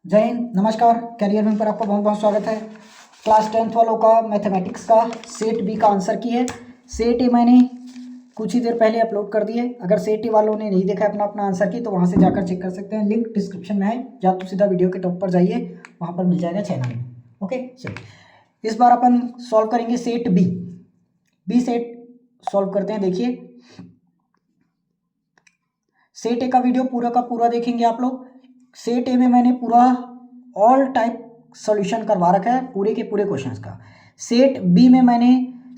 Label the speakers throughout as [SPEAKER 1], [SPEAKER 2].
[SPEAKER 1] जय हिंद, नमस्कार। कैरियर में पर आपका बहुत बहुत स्वागत है। क्लास 10th वालों का मैथमेटिक्स का सेट बी का आंसर की है। सेट ए मैंने कुछ ही देर पहले अपलोड कर दिए। अगर सेट ए वालों ने नहीं देखा अपना अपना आंसर की तो वहाँ से जाकर चेक कर सकते हैं। लिंक डिस्क्रिप्शन में है, या तो सीधा वीडियो के टॉप पर जाइए, वहाँ पर मिल जाएगा चैनल में। ओके, चलिए इस बार अपन सॉल्व करेंगे सेट बी सेट सॉल्व करते हैं। देखिए, सेट ए का वीडियो पूरा का पूरा देखेंगे आप लोग। सेट ए में मैंने पूरा ऑल टाइप सॉल्यूशन करवा रखा है, पूरे के पूरे क्वेश्चंस का। सेट बी में मैंने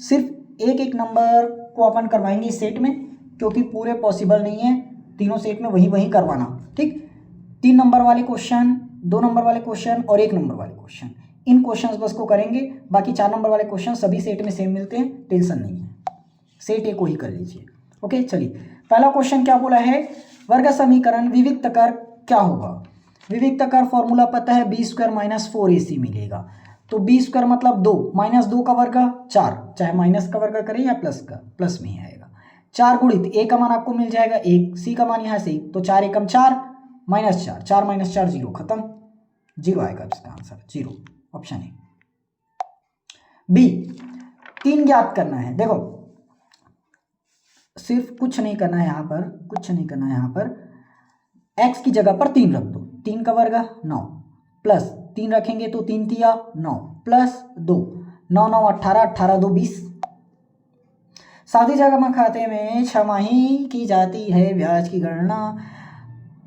[SPEAKER 1] सिर्फ एक एक नंबर को अपन करवाएंगे इस सेट में, क्योंकि पूरे पॉसिबल नहीं है तीनों सेट में वही करवाना। ठीक, 3 नंबर वाले क्वेश्चन, 2 नंबर वाले क्वेश्चन और 1 नंबर वाले क्वेश्चन, इन क्वेश्चन बस को करेंगे। बाकी 4 नंबर वाले क्वेश्चन सभी सेट में सेम मिलते हैं, टेंशन नहीं है। सेट ए को ही कर लीजिए। ओके, चलिए पहला क्वेश्चन क्या बोला है, वर्ग समीकरण विविक्त कर क्या होगा। विविक्त कर फॉर्मूला पता है, बी स्क्वायर माइनस 4ac मिलेगा। तो बी स्क्वायर मतलब 2 माइनस 2 का वर्ग 4, चाहे माइनस का वर्ग करें या प्लस का, प्लस में ही आएगा। 4 गुणित ए का मान आपको मिल जाएगा 1, सी का मान यहाँ से 1, तो 4 एकम 4 माइनस 4, 4 माइनस 4 0, खत्म। 0 आएगा इसका आंसर, 0 ऑप्शन है। बी 3 ज्ञात करना है। देखो, सिर्फ कुछ नहीं करना है यहाँ पर, कुछ नहीं करना है यहाँ पर। x की जगह पर 3 रख दो, 3 का वर्ग 9 प्लस 3 रखेंगे तो 3 तिया 9 प्लस 2, 9 9 18, 18 2 20। सादी जगह खाते में छमाही की जाती है ब्याज की गणना।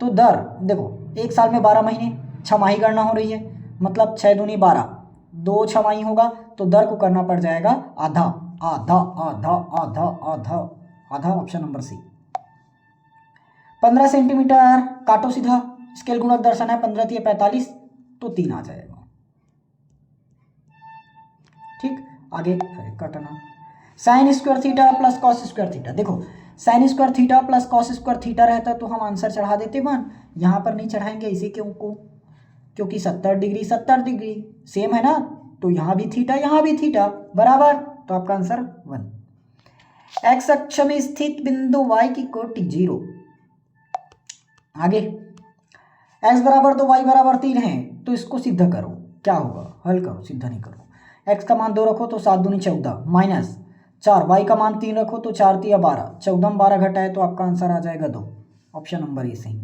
[SPEAKER 1] तो दर देखो, एक साल में 12 महीने, छमाही गणना हो रही है, मतलब 6 दूनी 12, 2 छमाही होगा, तो दर को करना पड़ जाएगा आधा आधा आधा आधा आधा आधा, ऑप्शन नंबर सी। 15 सेंटीमीटर काटो सीधा, स्केल गुणक दर्शन है, 15 तिया 45, तो 3 आ जाएगा। ठीक, आगे कटना। Sine square theta plus cos square theta. देखो, sine square theta plus cos square theta रहता तो हम आंसर चढ़ा देते 1, यहाँ पर नहीं चढ़ाएंगे। इसी क्यों को, क्योंकि 70 डिग्री 70 डिग्री सेम है ना, तो यहाँ भी थीटा यहाँ भी थीटा बराबर, तो आपका आंसर 1। एक्स अक्ष में स्थित बिंदु y की कोटि 0। आगे x बराबर 2 y बराबर 3 है, तो इसको सिद्ध करो। क्या होगा, हल करो, सिद्ध नहीं करो। x का मान 2 रखो तो 7 दूनी 14 माइनस 4, y का मान 3 रखो तो 4 तिया 12, 14 में 12 घटाए तो आपका आंसर आ जाएगा 2, ऑप्शन नंबर ए सही।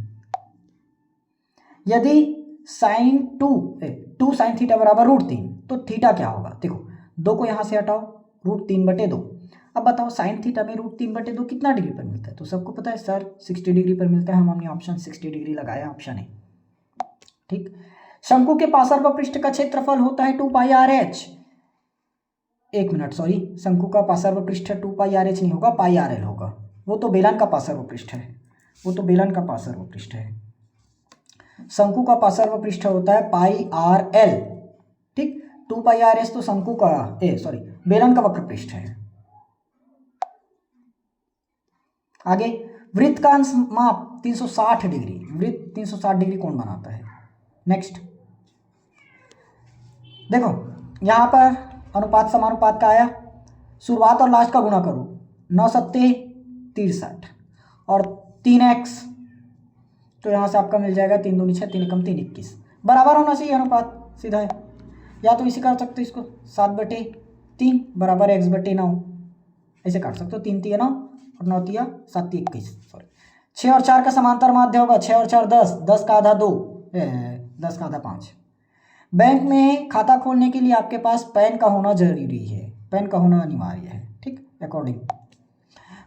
[SPEAKER 1] यदि साइन 2 साइन थीटा बराबर √3, तो थीटा क्या होगा। देखो, 2 को यहाँ से हटाओ, √3/2। अब बताओ साइन थीटा में √3/2 कितना डिग्री पर मिलता है। तो सबको पता है सर 60 डिग्री पर मिलता है, हमने ऑप्शन 60 डिग्री लगाया, ऑप्शन है। ठीक, शंकु के पार्श्व पृष्ठ का क्षेत्रफल होता है 2πRh। 1 मिनट, सॉरी, शंकु का पार्श्व पृष्ठ 2πRh नहीं होगा, πRl होगा। वो तो बेलन का पार्श्व पृष्ठ है, वो तो बेलन का पार्श्व पृष्ठ है। शंकु का पार्श्व पृष्ठ होता है πRl। ठीक, 2πRh तो शंकु का सॉरी बेलन का वक्र पृष्ठ है। आगे, वृत्त का अंश माप 360 डिग्री, वृत्त 360 डिग्री कोण बनाता है। नेक्स्ट देखो, यहाँ पर अनुपात समानुपात का आया, शुरुआत और लास्ट का गुणा करो, 9 सत्ते 63 और 3x, तो यहाँ से आपका मिल जाएगा 3 दूनी 6, 3 एकम 3 21, बराबर होना चाहिए अनुपात, सीधा है। या तो इसे कर सकते हो, इसको 7/3 बराबर x/9, ऐसे काट सकते हो। 3 तिया 9 और 9 तिया 7 तिया 21, सॉरी। 6 और 4 का समांतर माध्य होगा, 6 और 4 10, 10 का आधा 2, 10 का आधा 5। बैंक में खाता खोलने के लिए आपके पास पैन का होना जरूरी है, पैन का होना अनिवार्य है। ठीक, अकॉर्डिंग।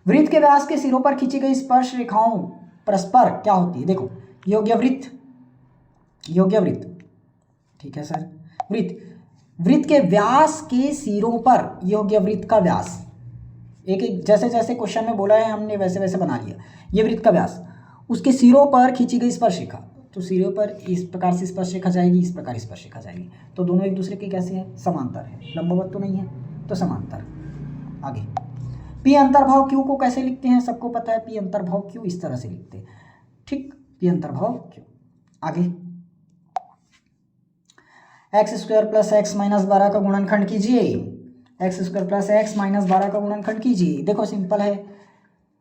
[SPEAKER 1] वृत्त के व्यास के सिरों पर खींची गई स्पर्श रेखाओं परस्पर क्या होती है। देखो, योग्य वृत्त, योग्य वृत्त, ठीक है सर। वृत्त के व्यास के सिरों पर, योग्य वृत्त का व्यास, एक एक जैसे जैसे क्वेश्चन में बोला है हमने वैसे वैसे बना लिया। ये वृत्त का व्यास, उसके सिरों पर खींची गई स्पर्श रेखा, तो सिरों पर इस प्रकार से स्पर्श रेखा जाएगी, इस प्रकार स्पर्श रेखा जाएगी, तो दोनों एक दूसरे के कैसे हैं, समांतर है, लंबवत तो नहीं है, तो समांतर। आगे, पी अंतर्भाव क्यू को कैसे लिखते हैं, सबको पता है। पी अंतर्भाव क्यू इस तरह से लिखते हैं। ठीक, पी अंतर्भाव क्यू। आगे, x² + x - 12 का गुणनखंड कीजिए, x² + x - 12 का गुणनखंड कीजिए। देखो सिंपल है,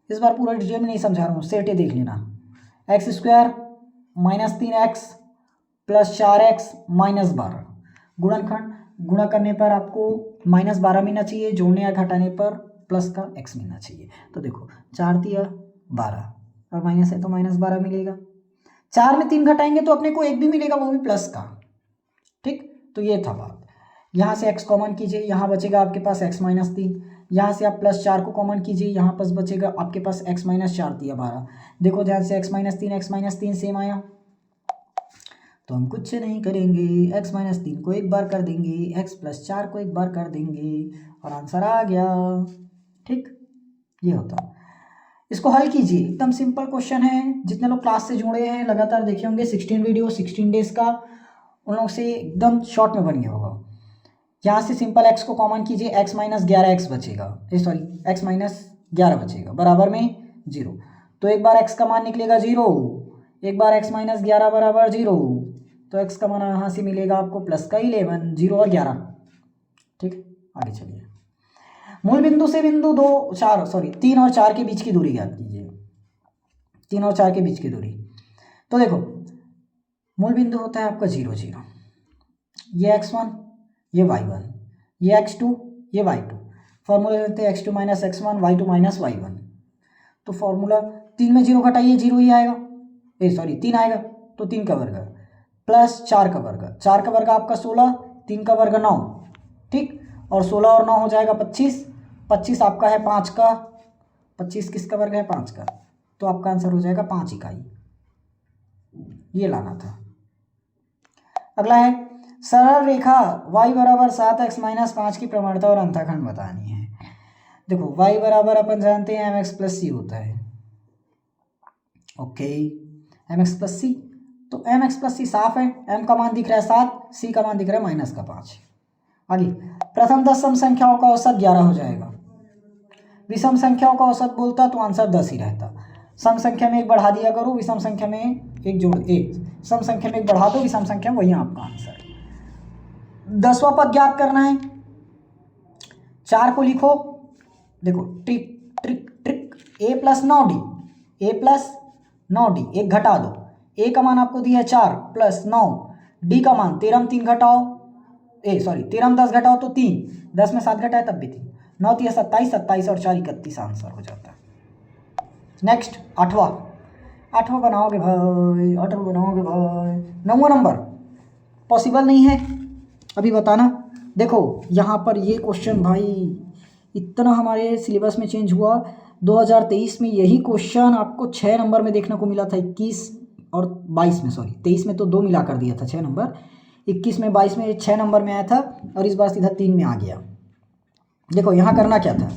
[SPEAKER 1] इस बार पूरा डिटेल में नहीं समझा रहा हूँ, सेट देख लेना। x² - 3x plus 4x minus 12। गुणनखंड गुणा करने पर आपको माइनस 12 मिलना चाहिए, जोड़ने या घटाने पर प्लस का x मिलना चाहिए। तो देखो 4 दिया 12 और माइनस है तो माइनस 12 मिलेगा। 4 में 3 घटाएंगे तो अपने को 1 भी मिलेगा, वो भी प्लस का। ठीक, तो ये था बात। यहाँ से x कॉमन कीजिए, यहाँ बचेगा आपके पास x माइनस 3। यहाँ से आप प्लस 4 को कॉमन कीजिए, यहाँ पास बचेगा आपके पास x माइनस 4 दिया 12। देखो ध्यान से x माइनस 3 सेम आया, तो हम कुछ नहीं करेंगे, x माइनस 3 को एक बार कर देंगे, x प्लस 4 को एक बार कर देंगे और आंसर आ गया। ठीक, ये होता। इसको हल कीजिए, एकदम सिंपल क्वेश्चन है। जितने लोग क्लास से जुड़े हैं, लगातार देखे होंगे 16 वीडियो 16 डेज का, उन लोग से एकदम शॉर्ट में बन गया होगा। यहाँ से सिंपल x को कॉमन कीजिए, x माइनस 11x बचेगा, x माइनस 11 बचेगा बराबर में 0। तो एक बार x का मान निकलेगा 0, एक बार x माइनस 11 बराबर 0, तो x का मान यहाँ से मिलेगा आपको प्लस का 11, 0 और 11। ठीक, आगे चलिए। मूल बिंदु से बिंदु 3 और 4 के बीच की दूरी ज्ञात कीजिए। 3 और 4 के बीच की दूरी, तो देखो मूल बिंदु होता है आपका 0 0, ये x1 ये y1, ये x2 ये y2। फॉर्मूला लेते हैं x2 minus x1 y2 minus y1। तो फॉर्मूला 3 में 0 घटाइए 0 ही आएगा, 3 आएगा, तो 3 का वर्ग प्लस 4 का वर्ग, 4 का वर्ग आपका 16, 3 का वर्ग 9। ठीक, और 16 और 9 हो जाएगा 25, 25 आपका है 5 का, 25 किसका वर्ग है 5 का, तो आपका आंसर हो जाएगा 5 इकाई। ये लाना था। अगला है सरल रेखा y बराबर 7x माइनस 5 की प्रवणता और अंतःखंड बतानी है। देखो y बराबर अपन जानते हैं mx प्लस सी होता है। ओके, mx प्लस सी, तो mx प्लस सी साफ है, m का मान दिख रहा है 7, c का मान दिख रहा है माइनस का 5। आगे प्रथम 10 सम संख्याओं का औसत 11 हो जाएगा। विषम संख्याओं का औसत बोलता तो आंसर 10 ही रहता। सम संख्या में एक बढ़ा दिया करो, विषम संख्या में एक जोड़, एक सम संख्या में एक बढ़ा दो, विषम संख्या में, वही आपका आंसर। 10वां पद ज्ञात करना है। 4 को लिखो, देखो trick trick trick, a plus 9d, a plus 9d, एक घटा दो, a का मान आपको दिया है 4 प्लस 9, d का मान 13 में 3 घटाओ, 13 में 10 घटाओ तो 3, 10 में 7 घटाए तब भी 3, 9 3 27, 27 और 4 31 आंसर हो जाता है। नेक्स्ट 8वां बनाओगे भाई, 8वां बनाओगे भाई। 9वां नंबर पॉसिबल नहीं है, अभी बताना। देखो यहाँ पर ये क्वेश्चन भाई इतना हमारे सिलेबस में चेंज हुआ। 2023 में यही क्वेश्चन आपको 6 नंबर में देखने को मिला था, 21 और 22 में, 23 में तो 2 मिला कर दिया था 6 नंबर, 21 में 22 में 6 नंबर में आया था, और इस बार सीधा 3 में आ गया। देखो यहाँ करना क्या था,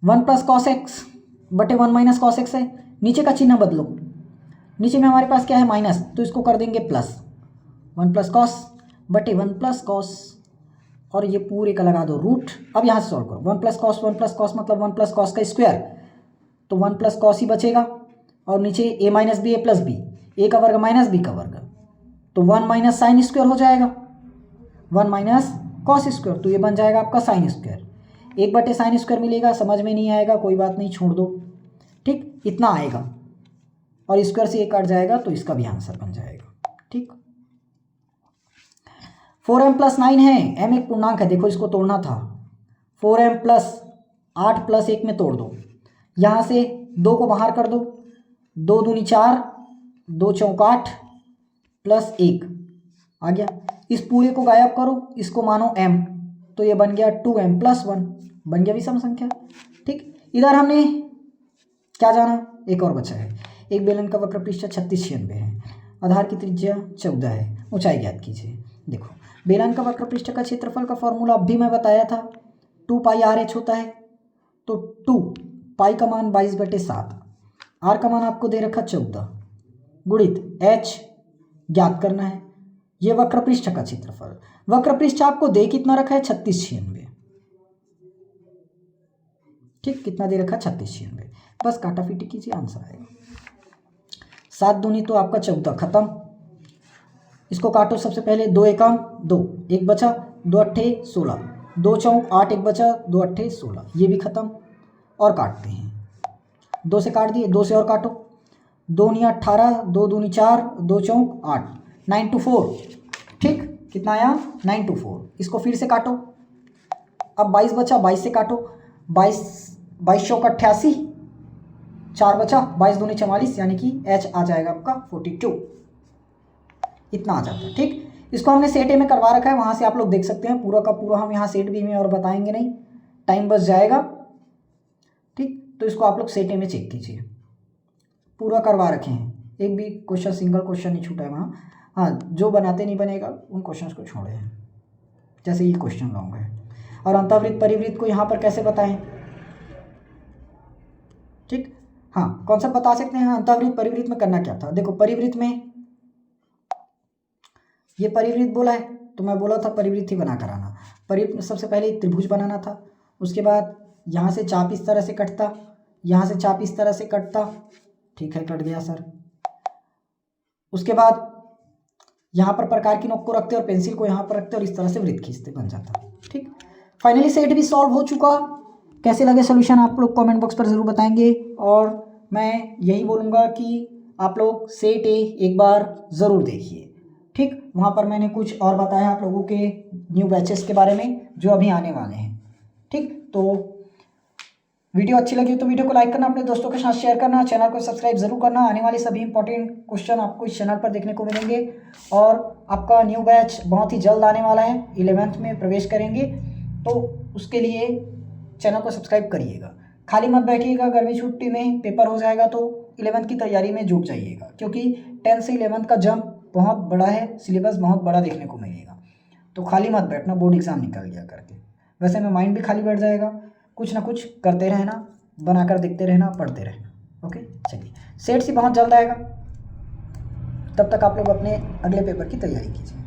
[SPEAKER 1] 1 प्लस कॉस एक्स बटे 1 माइनस कॉस एक्स है, नीचे का चिन्ह बदलो, नीचे में हमारे पास क्या है माइनस, तो इसको कर देंगे प्लस, 1 प्लस कॉस बटे 1 प्लस कॉस, और ये पूरे का लगा दो रूट। अब यहाँ से सॉल्व करो, 1 प्लस कॉस मतलब 1 प्लस कॉस का स्क्वायर, तो 1 प्लस कॉस ही बचेगा, और नीचे a minus b a plus b, a का वर्ग माइनस b का वर्ग, तो 1 माइनस साइन स्क्वायर हो जाएगा, 1 माइनस कॉस स्क्वायर, तो ये बन जाएगा आपका साइन स्क्वायर। 1 बटे साइन स्क्वायर मिलेगा, समझ में नहीं आएगा कोई बात नहीं, छोड़ दो। ठीक, इतना आएगा, और स्क्वायर से 1 कट जाएगा, तो इसका भी आंसर बन जाएगा। ठीक, 4m प्लस 9 है, m एक पूर्णांक है, देखो इसको तोड़ना था, 4m प्लस 8 प्लस 1 में तोड़ दो, यहाँ से 2 को बाहर कर दो, 2 दूनी 4, 2 चौक 8 प्लस 1 आ गया। इस पूरे को गायब करो, इसको मानो m, तो ये बन गया 2m प्लस 1, बन गया विषम संख्या। ठीक, इधर हमने क्या जाना, एक और बचा है। एक बेलन का वक्र पृष्ठ 3696 है, आधार की त्रिज्या 14 है, ऊंचाई ज्ञात कीजिए। देखो बेलन का वक्र पृष्ठ का क्षेत्रफल का फॉर्मूला अब भी मैं बताया था, 2 पाई आर एच होता है, तो 2 पाई का मान 22/7, आर का मान आपको दे रखा 14 गुणित एच ज्ञात करना है। ये वक्र पृष्ठ का क्षेत्रफल, वक्र पृष्ठ आपको दे कितना रखा है 3696। ठीक, कितना दे रखा 3696, बस काटाफीटी कीजिए, आंसर आएगा। 7 दूनी तो आपका 14, खत्म। इसको काटो, सबसे पहले 2 एकम 2, 1 बचा, 2 अट्ठे 16, 2 चौक 8, 1 बचा, 2 अट्ठे 16, ये भी खत्म। और काटते हैं, 2 से काट दिए, 2 से और काटो, 2 नी 18, 2 दूनी 4, 2 चौक 8, 9×4, ठीक, कितना आया 9×4। इसको फिर से काटो, अब 22 बचा, 22 से काटो, 22 चौक 88, 4 बचा, 22 दूनी 44, यानी कि H आ जाएगा आपका 42, इतना आ जाता है। ठीक, इसको हमने सेट ए में करवा रखा है, वहाँ से आप लोग देख सकते हैं। पूरा का पूरा हम यहाँ सेट बी में और बताएंगे नहीं, टाइम बच जाएगा। ठीक, तो इसको आप लोग सेट ए में चेक कीजिए, पूरा करवा रखे हैं, एक भी क्वेश्चन सिंगल क्वेश्चन नहीं छूटा है वहाँ। हाँ, जो बनाते नहीं बनेगा उन क्वेश्चंस को छोड़े हैं, जैसे ये क्वेश्चन लॉन्ग है। और अंतःवृत्त परिवृत्त को यहाँ पर कैसे बताएं? ठीक, हाँ, कॉन्सेप्ट बता सकते हैं। अंतःवृत्त परिवृत्त में करना क्या था, देखो परिवृत्त में ये परिवृत्त बोला है तो मैं बोला था परिवृत्त ही बना कर आना। परिवृत्त में सबसे पहले एक त्रिभुज बनाना था, उसके बाद यहाँ से चाप इस तरह से कटता, यहाँ से चाप इस तरह से कटता, ठीक है, कट गया सर। उसके बाद यहाँ पर प्रकार की नोक को रखते और पेंसिल को यहाँ पर रखते और इस तरह से वृत्त खींचते, बन जाता। ठीक, फाइनली सेट भी सॉल्व हो चुका। कैसे लगे सोल्यूशन आप लोग कमेंट बॉक्स पर ज़रूर बताएंगे, और मैं यही बोलूँगा कि आप लोग सेट ए एक बार ज़रूर देखिए। ठीक, वहाँ पर मैंने कुछ और बताया आप लोगों के न्यू बैचेस के बारे में जो अभी आने वाले हैं। ठीक, तो वीडियो अच्छी लगी तो वीडियो को लाइक करना, अपने दोस्तों के साथ शेयर करना, चैनल को सब्सक्राइब जरूर करना। आने वाले सभी इंपॉर्टेंट क्वेश्चन आपको इस चैनल पर देखने को मिलेंगे, और आपका न्यू बैच बहुत ही जल्द आने वाला है, 11th में प्रवेश करेंगे, तो उसके लिए चैनल को सब्सक्राइब करिएगा। खाली मत बैठिएगा, गर्मी छुट्टी में पेपर हो जाएगा तो 11th की तैयारी में जुट जाइएगा, क्योंकि 10 से 11th का जंप बहुत बड़ा है, सिलेबस बहुत बड़ा देखने को मिलेगा। तो खाली मत बैठना, बोर्ड एग्ज़ाम निकल गया करके, वैसे में माइंड भी खाली बैठ जाएगा। कुछ ना कुछ करते रहना, बनाकर देखते रहना, पढ़ते रहना। ओके, चलिए, सेट सी बहुत जल्द आएगा, तब तक आप लोग अपने अगले पेपर की तैयारी कीजिए।